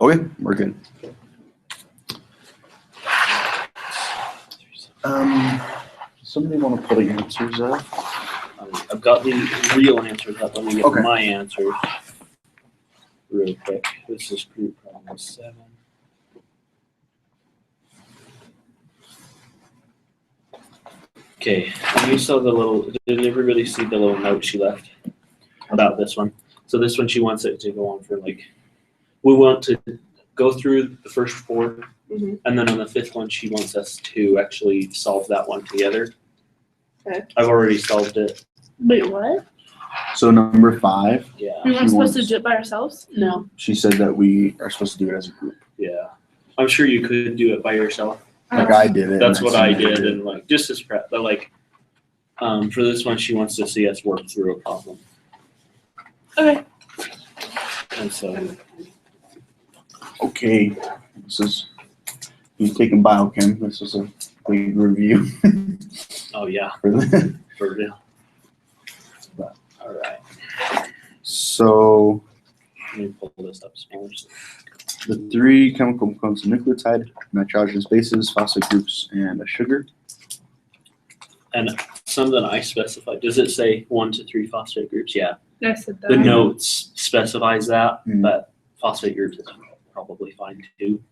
Okay, we're good. Somebody want to pull the answers up? I've got the real answers up. Let me get Okay. my answers real quick. This is group problem 7. Okay, and you saw the little, did everybody see the little note she left about this one? So this one, she wants it to go on for like, we want to go through the first 4, and then on the 5th one, she wants us to actually solve that one together. Okay. I've already solved it, Wait, what? So number 5, yeah, We weren't She supposed to wants- do it by ourselves? No. she said that we are supposed to do it as a group. yeah. I'm sure you could do it by yourself. Like I did it. That's and what I seen her did, do it. and like, just as prep, but like, for this one, she wants to see us work through a problem, Okay. and so, Okay, this is, he's taking biochem. This is a big review oh yeah, for the, for real. Alright, so let me pull this up smaller. the 3 chemical components of nucleotide, nitrogenous bases, phosphate groups, and a sugar. And something I specified, does it say 1 to 3 phosphate groups? Yeah, I said that. the notes specifies that, Mhm. but phosphate groups is probably fine too.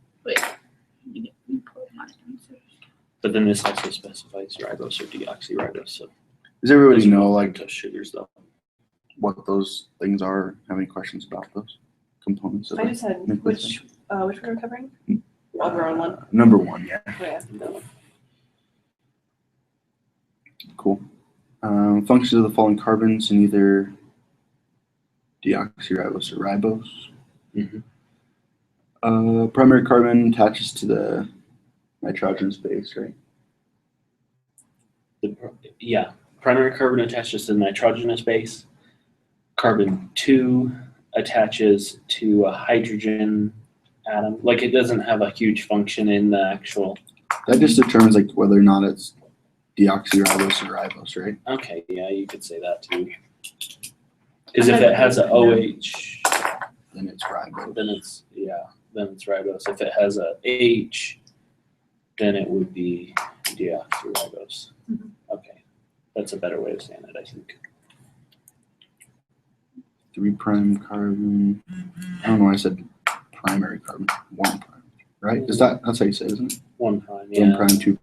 You pulled my answers. But then this also specifies ribose or deoxyribose, so. Does everybody those are know all like fructose sugars though. what those things are? Have any questions about those components of I it? just had, Nucleotide. which one are we covering? Oh, we're on one. Number 1, yeah. Oh, yeah. No. Cool. Functions of the following carbons in either deoxyribose or ribose. Mhm. Primary carbon attaches to the nitrogenous base, right? Yeah, primary carbon attaches to the nitrogenous base. Carbon 2 attaches to a hydrogen atom. Like it doesn't have a huge function in the actual. That just determines like whether or not it's deoxyribose or ribose, right? Okay, yeah, you could say that too. Because if it has a OH, Then it's ribose. then it's ribose. If it has a H, then it would be deoxyribose. Mhm. Okay, that's a better way of saying it, I think. 3' carbon. I don't know why I said primary carbon. 1', right? Is that's how you say it, isn't it? 1 prime, 1', yeah. 2',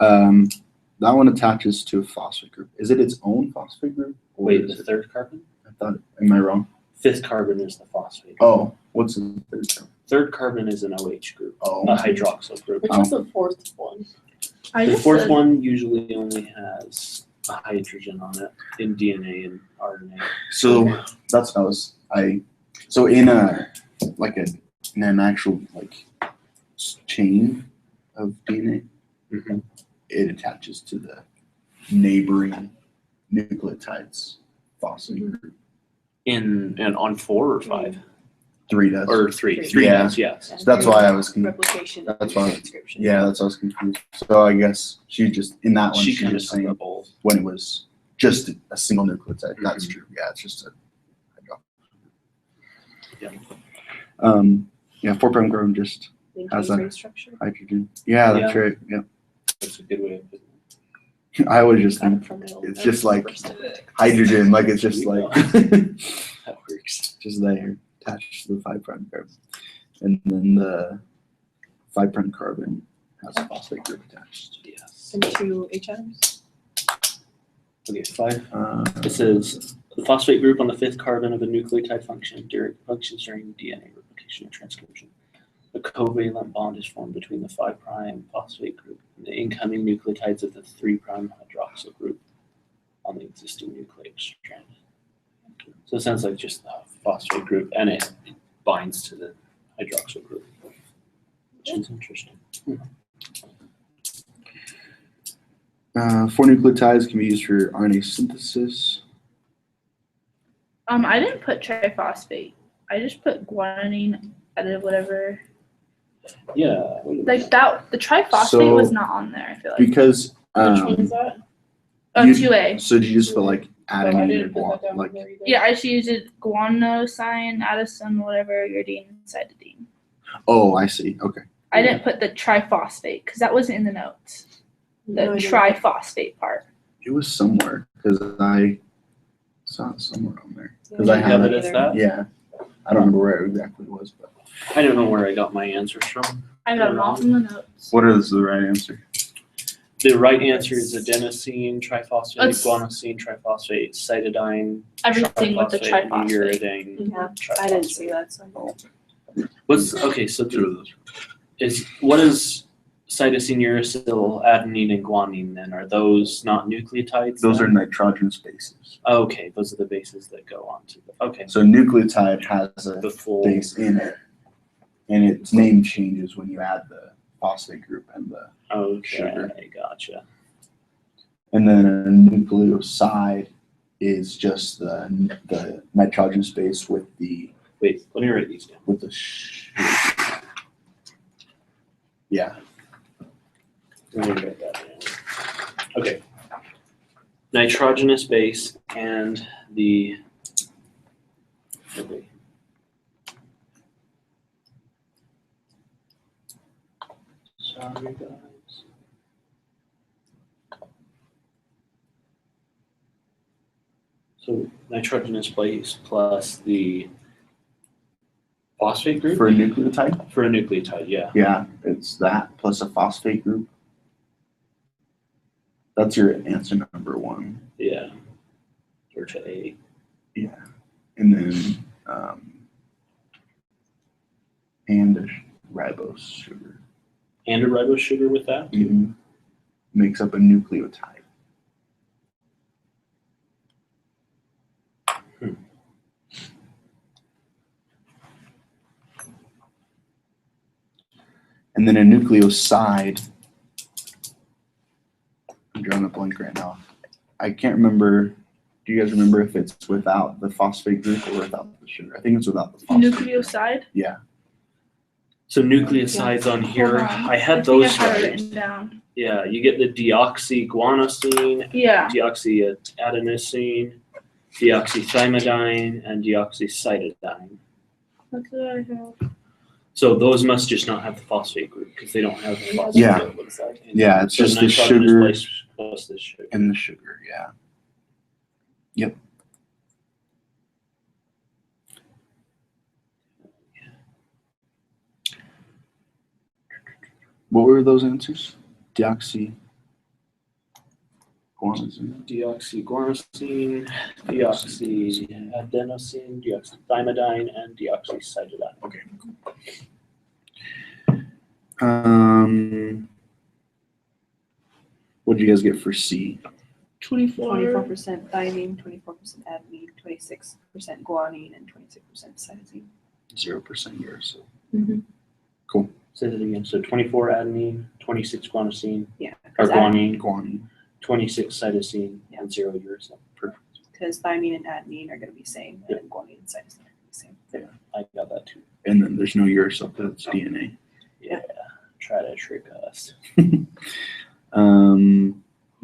3'. That one attaches to a phosphate group. Is it its own phosphate group? Or Wait, is the it- 3rd carbon? I thought. Am I wrong? 5th carbon is the phosphate. Oh, what's the 3rd carbon? 3rd carbon is an OH group, Oh, a hydroxyl group. Which was the 4th one? I The just 4th said- one usually only has a hydrogen on it in DNA and RNA. so that's what so in an actual like chain of DNA, Mhm. it attaches to the neighboring nucleotides phosphate group. And on 4 or 5 3 does. or 3. Three. 3 Yeah. does, yes. So that's why I was Replication. That's why- Transcription. yeah, that's why I was confused. So I guess she just in that one She she kind of was saying saying both. when it was just a single nucleotide. That's true. Yeah, it's just a yeah, 4' carbon just How's that? Ring structure. hydrogen. Yeah, that's right. Yeah. That's a good way of putting I always just Got it think from the old it's notes. just like First of it. hydrogen, like it's just like it. That works. just there attached to the 5' carbon. And then the 5' carbon has a phosphate group attached. Yes. And 2 H atoms. Okay, 5. Uh, It says the phosphate group on the 5th carbon of a nucleotide functions during DNA replication and transcription. A covalent bond is formed between the 5' phosphate group and the incoming nucleotides of the 3' hydroxyl group on the existing nucleic strand. So it sounds like just the phosphate group, and it binds to the hydroxyl group, which is interesting. 4 nucleotides can be used for RNA synthesis. I didn't put triphosphate. I just put guanine, whatever. Yeah. Like that, the triphosphate So- was not on there. I feel like. Because Which one is that? Oh, you- 2A. so did you just put like adenine or didn't put guan, that down like, there either. Yeah, I just used it guanosine, adenosine, whatever, uridine, and cytidine. oh, I see, okay. I didn't put the triphosphate because that wasn't in the notes. The No, I didn't. triphosphate part. It was somewhere, cause I saw it somewhere on there. Cause I Yeah, have it it, as that? yeah. I don't remember where it exactly was, but. I don't know where I got my answers from. I got them all from the notes. What is the right answer? The right answer is adenosine, triphosphate, It's- guanosine, triphosphate, cytidine, Everything with the triphosphate, triphosphate. uridine. Yeah, I didn't see that, so. What's, okay, so Two of those. what is cytosine, uracil, adenine, and guanine then? Are those not nucleotides? Those are then? nitrogen spaces. Okay, those are the bases that go on to the, okay, So nucleotide has a the full, base in it, and its name changes when you add the phosphate group and the, okay, sugar. gotcha. and then a nucleoside is just the nitrogen space with the Wait, let me write these down. yeah. Let me write that down. Okay. Nitrogenous base and the, okay. Sorry, guys. So nitrogenous base plus the phosphate group For a nucleotide, for a nucleotide, yeah. yeah, it's that plus a phosphate group. That's your answer number one. Yeah. Or to A. Yeah, and then and a ribose sugar And a ribose sugar with that? makes up a nucleotide. And then a nucleoside, I'm drawing a blank right now. I can't remember, do you guys remember if it's without the phosphate group or without the sugar? I think it's without the phosphate group. Nucleoside. Yeah, So nucleosides on here, Hold on. I had think those I had it right. written down. Yeah, you get the deoxyguanosine, Yeah. deoxyadenosine, deoxythymidine, and deoxycytidine. That's what I have. So those must just not have the phosphate group because they don't have the phosphate. Yeah. group, it looks like. yeah, it's So just the nitrogenous sugar base plus the sugar. and the sugar, yeah. Yep. What were those answers? Deoxyguanosine. Deoxyguanosine, deoxyadenosine, deoxythymidine, and deoxycytidine. Okay. What did you guys get for C? 24. 24% thymine, 24% adenine, 26% guanine, and 26% cytosine. 0% yours. Say that again. So 24 adenine, 26 guanosine, Yeah. or guanine, Guanine. 26 cytosine, and 0 uracil. Perfect. Because thymine and adenine are going to be same, and then guanine and cytosine are going to be same. I got that too. And then there's no uracil because it's DNA. Yeah. Try to trick us.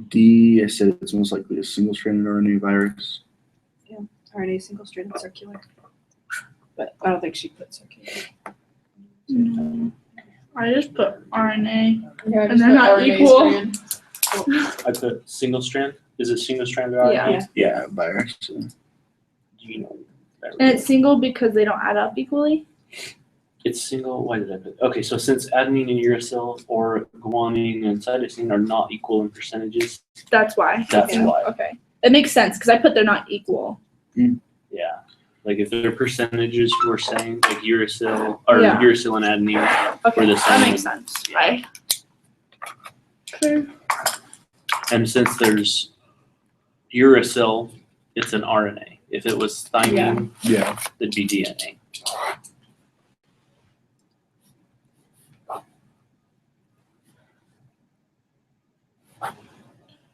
D, I said it's most likely a single-stranded RNA virus. RNA single-stranded circular. But I don't think she put circular. No. I just put RNA. Yeah, And they're not equal. I put single strand. Is it single strand RNA? Yeah. Yeah, virus. Do you know? And it's single because they don't add up equally. It's single. Why did I put? Okay, so since adenine and uracil or guanine and cytosine are not equal in percentages, That's why. that's Yeah. why. Okay. It makes sense because I put they're not equal. Yeah. Like if their percentages were saying like uracil or Yeah. uracil and adenine Okay. were the That same. makes sense. I. Okay. And since there's uracil, it's an RNA. If it was thymine, Yeah. it'd be DNA.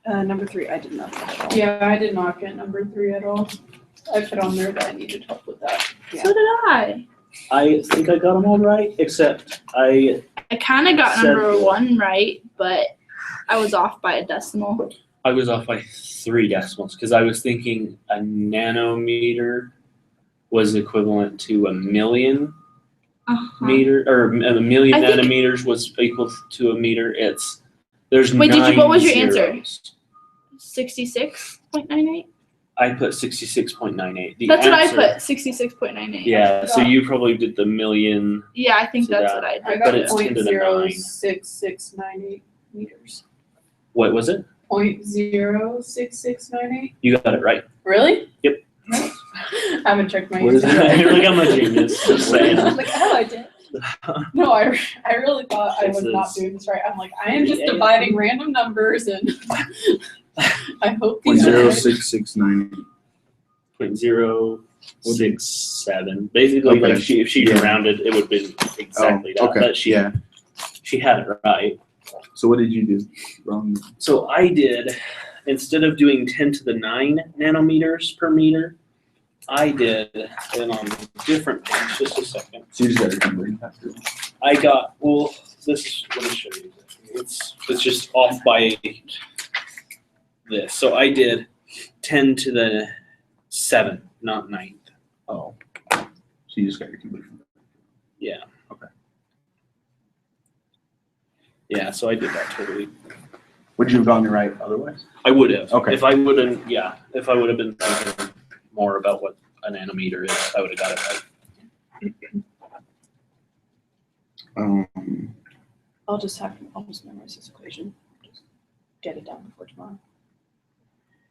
Number 3, I did not put at all. Yeah, I did not get number 3 at all. I put on there that I needed help with that. Yeah. So did I. I think I got them all right, except I I kind of got Said- number 1 right, but I was off by a decimal. I was off by 3 decimals because I was thinking a nanometer was equivalent to a million meter, or a million I think- nanometers was equal to a meter. There's Wait, nine what was your answer? zeros. 66.98? I put 66.98. That's what I put, 66.98. Yeah, so you probably did the million. Yeah, I think So that's that- what I I did. But got it's 10 to the 9. 0.06698 meters. What was it? 0.06698. You got it right. Really? Yep. I haven't checked my What is answer. it? You're like, I'm a genius. Just saying. I'm like, oh, I did. No, I really thought I was This not is- doing this right. I'm like, I am just Yeah. dividing random numbers and I hope Point these are zero right. 669. 0.067. Basically, Okay. like if she Yeah. rounded, it would have been exactly that. Okay. But she Yeah. had it right. So what did you do wrong? So I did, instead of doing 10 to the 9 nanometers per meter, I did, and on a different page, just a second. So you just got your converting factor. I got, well, this is, let me show you. It's just off by this. So I did 10 to the 7, not 9th. Oh. So you just got your conversion. Yeah. Okay. Yeah, so I did that totally. Would you have gotten it right otherwise? I would have. Okay. If I would have, if I would have been thinking more about what a nanometer is, I would have got it right. I'll just memorize this equation. Just get it down before tomorrow.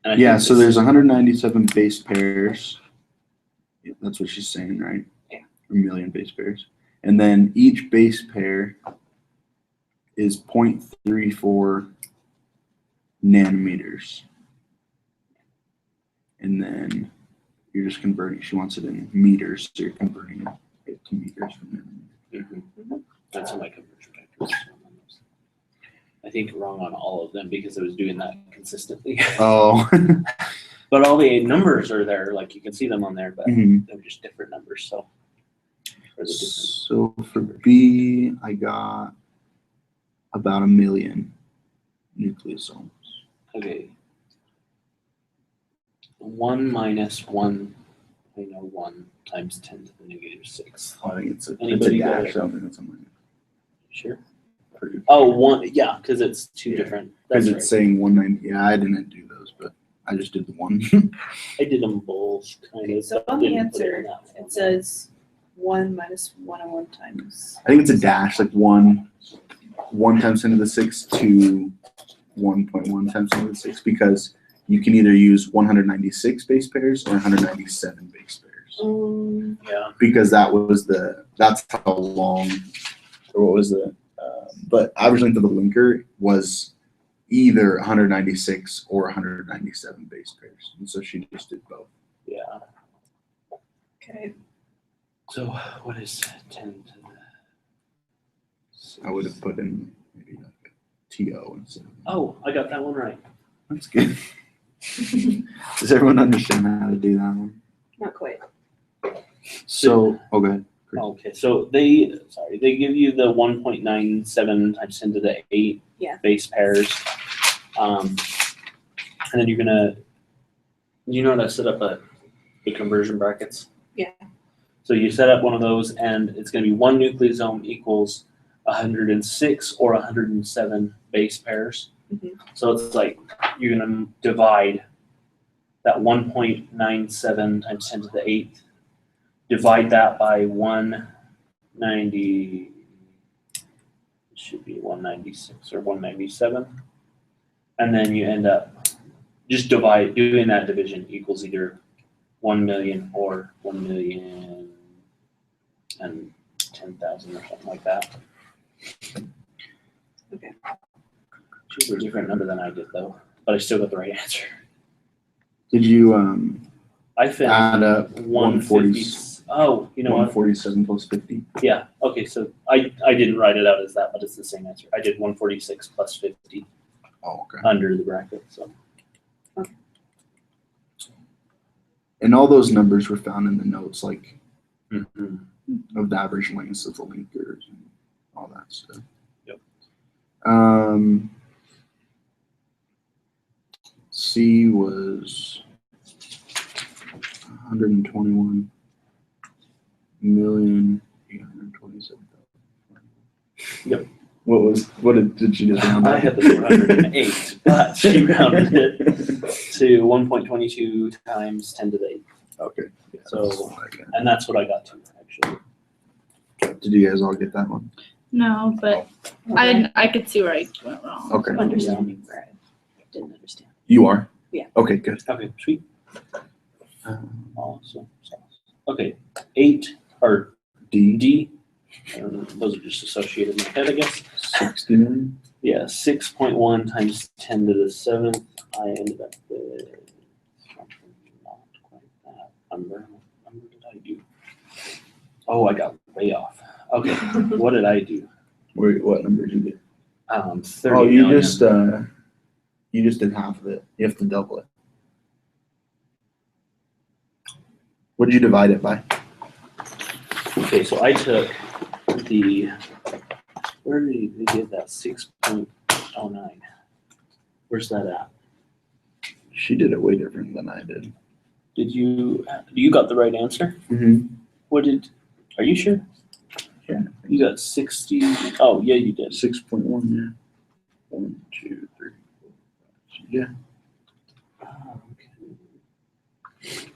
And I Yeah, think so this- there's 197 base pairs. Yeah, that's what she's saying, right? Yeah. A million base pairs. And then each base pair is 0.34 nanometers. And then you're just converting, she wants it in meters, so you're converting it to meters from nanometers. Mhm. That's how my conversion factor is. I think wrong on all of them because I was doing that consistently. Oh. But all the numbers are there, like you can see them on there, but Mhm. they're just different numbers, so. For the different. So for B, I got about 1 million nucleosomes. Okay. 1 minus 1.01 times 10 to the negative 6. I think it's a Anybody got dash. it? I don't think it's a minus. Sure. Pretty- Oh, one, yeah, because it's two Yeah. different. Because That's it's right. saying 190. Yeah, I didn't do those, but I just did the one. I did them both kind Okay, of. so but on the didn't put it in answer, that form. it says 1 minus 101 times. I think it's a dash, like 1 times 10 to the 6 to 1.1 times 10 to the 6, because you can either use 196 base pairs or 197 base pairs. Yeah. Because that's how long, or what was the, but average length of the linker was either 196 or 197 base pairs. And so she just did both. Yeah. Okay. So what is 10 to the? I would have put in maybe like a TO instead of. Oh, I got that one right. That's good. Does everyone understand how to do that one? Not quite. So, oh, go ahead. Chris. Okay, so they give you the 1.97 times 10 to the 8 Yeah. base pairs. And then you're gonna, you know how to set up the conversion brackets? Yeah. So you set up one of those and it's gonna be 1 nucleosome equals 106 or 107 base pairs. Mhm. So it's like, you're gonna divide that 1.97 times 10 to the 8th, divide that by 190, it should be 196 or 197. And then you end up just doing that division equals either 1 million or 1,010,000 or something like that. Okay. Which is a different number than I did though, but I still got the right answer. Did you I add found up 150. Oh, you know what? 147 plus 50? Yeah, okay, so I didn't write it out as that, but it's the same answer. I did 146 plus 50 Oh, okay. under the bracket, so. And all those numbers were found in the notes, like Mhm. of the average lengths of the linkers and all that stuff. Yep. C was 121,827,000. What did she just round I up? had the 408, but she rounded it to 1.22 times 10 to the 8. Okay. Yeah, So- that's what I got. And that's what I got to, actually. Did you guys all get that one? No, but I could see where I went wrong. Okay. Understanding where I didn't understand. You are? Yeah. Okay, good. Okay, sweet. Awesome. Okay, 8 or D, D. Those are just associated in my head, I guess. 60 million? Yeah, 6.1 times 10 to the 7th. I ended up with something not quite that. Number did I do? Oh, I got way off. Okay, what did I do? Wait, what number did you get? 30 Oh, million. you just did half of it. You have to double it. What did you divide it by? Okay, so I took the, where did you get that 6.09? Where's that at? She did it way different than I did. You got the right answer? Mm-hmm. Are you sure? Yeah. You got 60, oh, yeah, you did. 6.1, yeah. 1, 2, 3, 4, 5, yeah. Okay.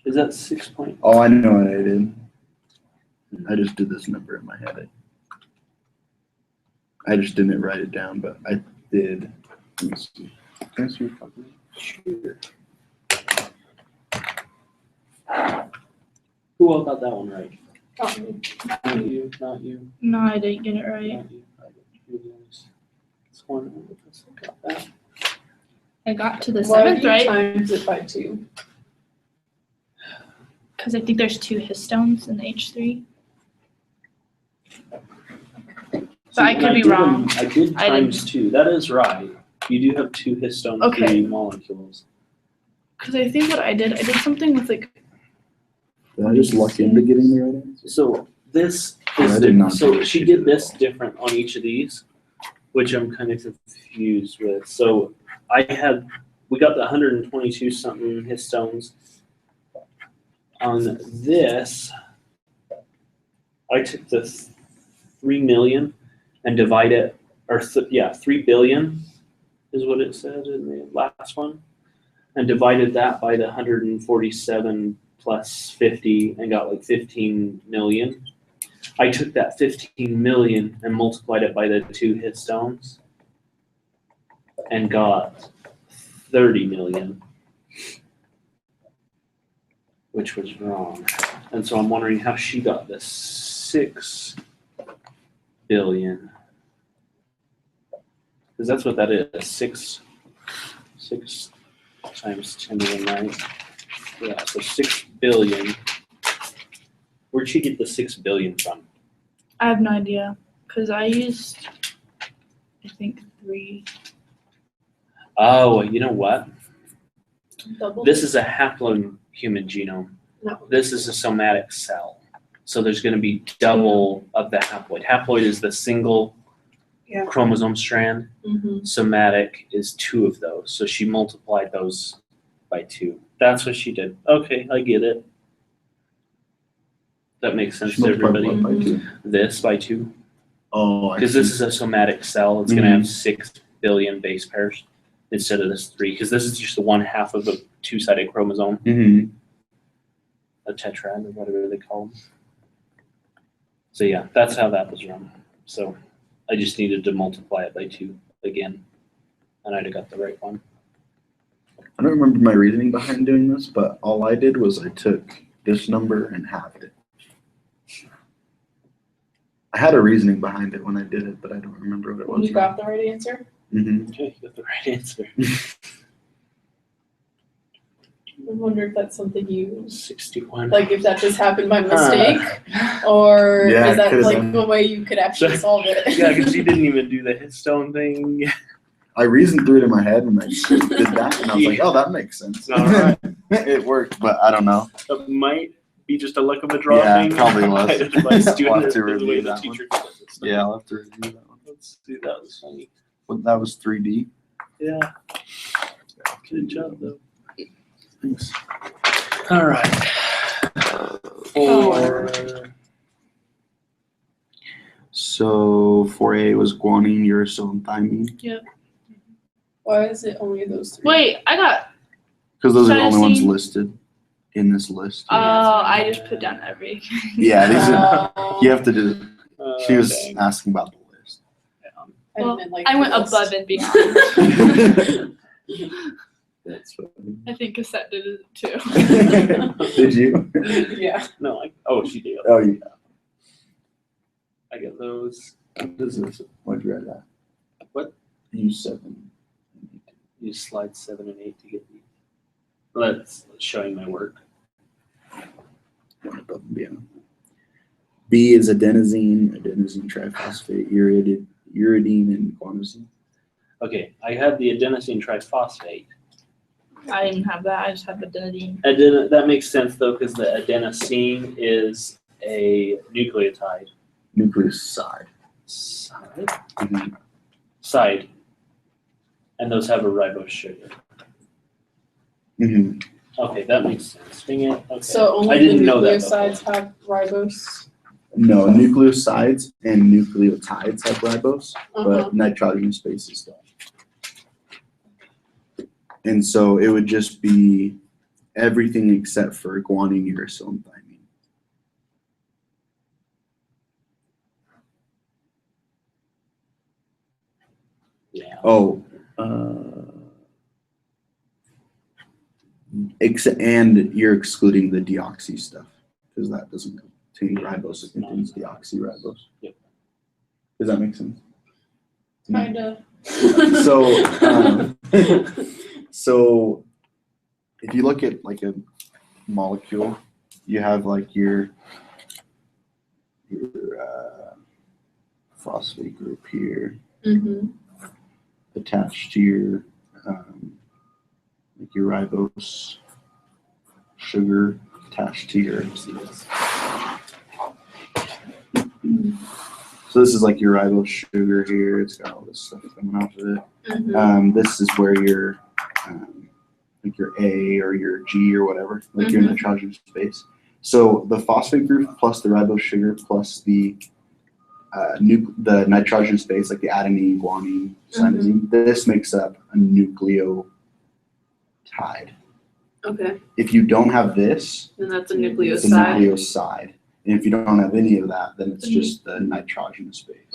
Is that 6 point? Oh, I know what I did. I just did this number in my head. I just didn't write it down, but I did. Let me see. Can I see your copy? Sure. Who all got that one right? Not me. Not you, not you, No, I didn't get it right. not you. I didn't. Who was- This one, I got that. I got to the Why 7th, do you right? times it by 2? Because I think there's 2 histones in the H3. But I See, could when be did wrong. I did I times 2. That is right. You do have 2 histone Okay. 3 molecules. Because I think what I did something with like, Did I just luck into getting the right answer? So this I is did not so do she it. did this different on each of these, which I'm kind of confused with. So we got the 122 something histones. On this, I took the 3 million and divide it, or 3 billion is what it said in the last one, and divided that by the 147 plus 50 and got like 15 million. I took that 15 million and multiplied it by the 2 histones and got 30 million, which was wrong. And so I'm wondering how she got this 6 billion. Because that's what that is, 6 times 10 to the 9. Yeah, so 6 billion. Where'd she get the 6 billion from? I have no idea. Because I used, I think 3. Oh, you know what? Double? This is a haplohuman genome. No. This is a somatic cell. So there's going to be double of the haploid. Haploid is the single Yeah. chromosome strand. Mm-hmm. Somatic is 2 of those. So she multiplied those by 2. That's what she did. Okay, I get it. That makes sense She to multiplied everybody. what by 2? This by 2. Oh, I Because see. this is a somatic cell. It's going to have 6 billion base pairs instead of this 3. Because this is just the 1/2 of a 2-sided chromosome, Mm-hmm. a tetrad or whatever they call them. So yeah, that's how that was run. So I just needed to multiply it by 2 again, and I'd have got the right one. I don't remember my reasoning behind doing this, but all I did was I took this number and halved it. I had a reasoning behind it when I did it, but I don't remember what it was. You got the right answer? Mm-hmm. Okay, you got the right answer. I wonder if that's something you, 61. like if that just happened by mistake, or Yeah, is that could've like been. the way you could actually solve it? Yeah, because you didn't even do the histone thing. I reasoned through it in my head and I did that, and I was like, "Oh, that makes sense." All right. It worked, but I don't know. That might be just a luck of a draw Yeah, thing. it probably was. My I'll student, have to the way review the that one. teacher did it. Yeah, I'll have to review that one. Let's see, that was funny. Well, that was 3D. Yeah. Good job, though. Thanks. All right. For So 4A was guanine, uracil, and thymine. Why is it only those three? Wait, I got. Because those are the only ones Cytosine. listed in this list. I just put down every. Yeah, these are, you have to do. She was dang. asking about the list. I Well, didn't like I the went list. above and beyond. That's funny. I think Cassette did it too. Did you? Yeah. No, oh, she did. Oh, you. I get those. This is what'd you write that? What? You 7. Use slides 7 and 8 to get these. Let's showing my work. One above and beyond. B is adenosine triphosphate, uridine, and guanosine. Okay, I have the adenosine triphosphate. I didn't have that. I just had adenine. That makes sense though, because the adenosine is a nucleotide. Nucleoside. Side? Mhm. Side. And those have a ribose sugar. Mhm. Okay, that makes sense. Dang it. Okay. So I only the didn't know that nucleosides have ribose. No, nucleosides and nucleotides have ribose, Uh-huh. but nitrogenous bases don't. And so it would just be everything except for guanine, uracil, and thymine. Yeah. Oh, and you're excluding the deoxy stuff because that doesn't contain ribose; it contains deoxyribose. Yep. Does that make sense? Kinda. So, so if you look at like a molecule, you have like your phosphate group here Mm-hmm. attached to your like your ribose sugar attached to your. So this is like your ribose sugar here. It's got all this stuff coming off of it. Mm-hmm. This is where your like your A or your G or whatever, like your nitrogenous base. So the phosphate group plus the ribose sugar plus the nitrogenous base, like the adenine, guanine, cytosine, this makes up a nucleotide. Okay. If you don't have this, Then that's a it's a nucleoside. nucleoside. And if you don't have any of that, then it's just the nitrogenous base.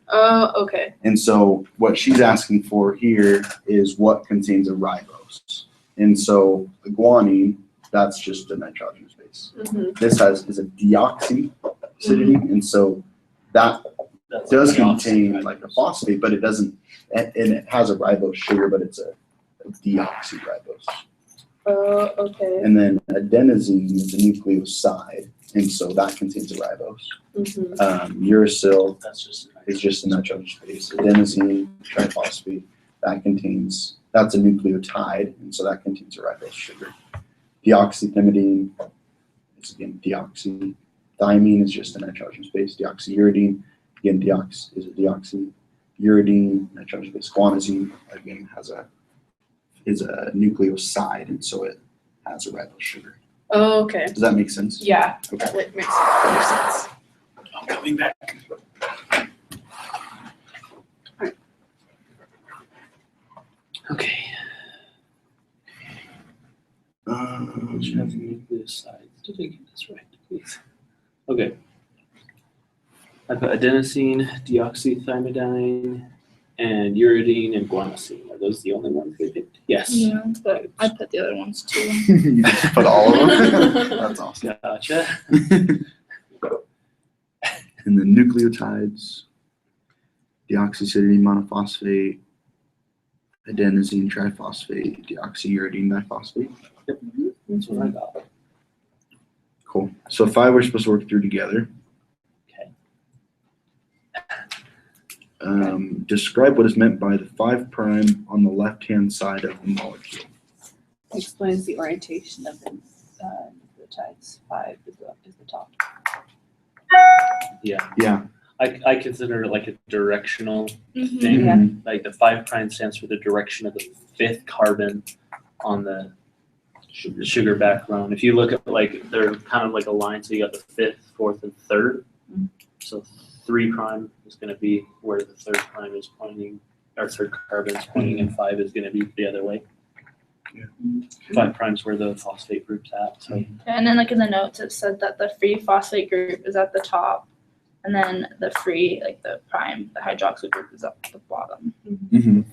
Oh, okay. And so what she's asking for here is what contains a ribose. And so the guanine, that's just a nitrogenous base. Mm-hmm. This is a deoxy acidity, and so that That's does the contain deoxyribose. like a phosphate, but it doesn't, and it has a ribose sugar, but it's a deoxyribose. Oh, okay. And then adenosine is a nucleoside, and so that contains a ribose. Mm-hmm. Uracil That's just is just a nitrogenous base. Adenosine triphosphate, that's a nucleotide, and so that contains a ribose sugar. Deoxythymidine is again deoxy. Thymine is just a nitrogenous base. Deoxyuridine, again, is a deoxy. Uridine, nitrogenous base. Guanosine, again, is a nucleoside, and so it has a ribose sugar. Oh, okay. Does that make sense? Yeah. Okay. That makes sense. I'm coming back. Okay. Which has nucleosides. Did I get this right? Please. Okay. I put adenosine, deoxythymidine, and uridine and guanosine. Are those the only ones they picked? Yes. Yeah, but I put the other ones too. You just put all of them? That's awesome. Gotcha. And the nucleotides, deoxycytidine monophosphate, adenosine triphosphate, deoxyuridine diphosphate. That's what I got. Cool. So 5 we're supposed to work through together. Okay. Describe what is meant by the 5' on the left-hand side of the molecule. Explains the orientation of the nucleotides. 5 is the top. Yeah. Yeah. I consider it like a directional Mhm. thing. Yeah. Like the 5' stands for the direction of the 5th carbon on the sugar backbone. If you look at like, they're kind of like a line, so you got the 5th, 4th, and 3rd. So 3' is going to be where the 3rd prime is pointing, or 3rd carbon is pointing, and 5 is going to be the other way. Yeah. 5' is where the phosphate group's at. So And then like in the notes, it said that the free phosphate group is at the top, and then the free, like the prime, the hydroxyl group is at the bottom. Mhm.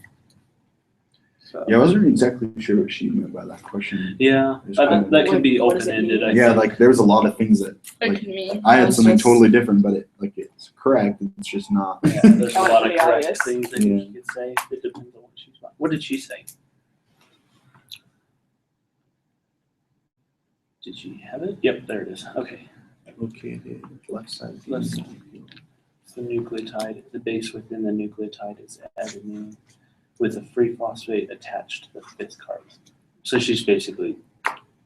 So Yeah, I wasn't exactly sure what she meant by that question. yeah, It's that, kind of- that can be What does it open-ended. mean? I Yeah, think. like there was a lot of things that it like could mean. I had It's something just- totally different, but it's correct. It's just not. Yeah, there's a That was lot of pretty correct obvious. things that you could say. It depends on what she's about. What did she say? Did she have it? Yep, there it is. Okay. Located left side. Left side. It's the nucleotide. The base within the nucleotide is adenine with a free phosphate attached to the 5th carbon. So she's basically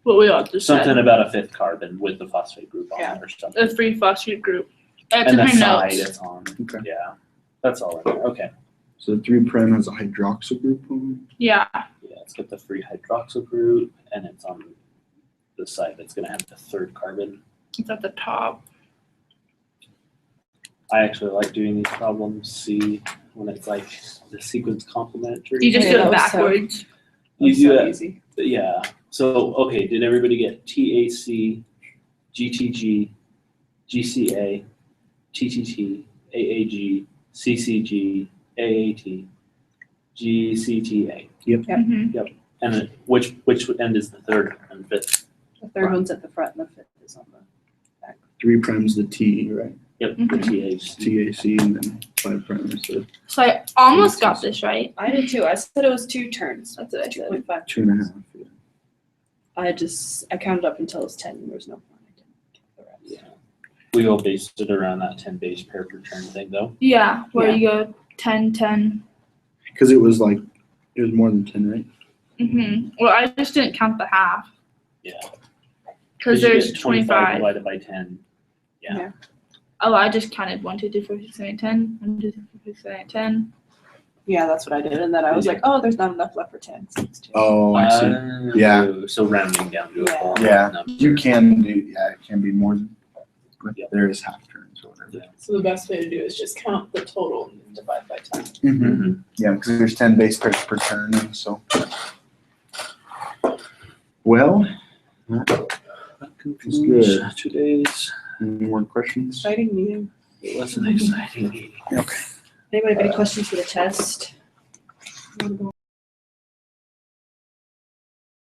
What we all just something said. about a 5th carbon with the phosphate group on Yeah. it or something. The free phosphate group. It's And in the her side notes. it's on. Okay. Yeah. That's all in there. Okay. So 3' has a hydroxyl group on Yeah. Yeah, it's got the free hydroxyl group and it's on the side that's gonna have the 3rd carbon. It's at the top. I actually like doing these problems, see when it's like the sequence complementary. You just Yeah, do that it was so- backwards. You That's do so that. easy. Yeah. So okay, did everybody get TAC, GTG, GCA, TTT, AAG, CCG, AAT, GCTA? Mhm. And then which end is the 3rd and 5th? The 3rd one's at the front and the 5th is on the back. 3' the T, right? Yep, the Mhm. TAC. TAC, and then 5' is the So I almost got this right. I did too. I said it was 2 turns. That's what I said. 2.5. 2.5. Yeah. I counted up until it was 10 and there was no point. I didn't count the rest. Yeah. We all based it around that 10 base pair per turn thing though. Yeah, where Yeah. you go 10, 10. Because it was more than 10, right? Well, I just didn't count the half. Yeah. Because you there's get 25. divided by 10. Yeah. Oh, I just counted 1, 2, 3, 4, 6, 7, 8, 10. 1, 2, 3, 4, 5, 6, 7, 8, 10. Yeah, that's what I did. And then I was like, oh, there's not enough left for 10. So it's 2. Oh, I see. Yeah. So rounding down to a Yeah. full Yeah. number. You can do, it can be more than, but Yeah. there is half turns or whatever. Yeah. So the best way to do is just count the total and then divide by 10. Mm-hmm. Yeah, because there's 10 base pairs per turn, so. Well, That good. concludes today's. any more questions? Exciting meeting. It was an exciting meeting. Anybody have any questions for the test?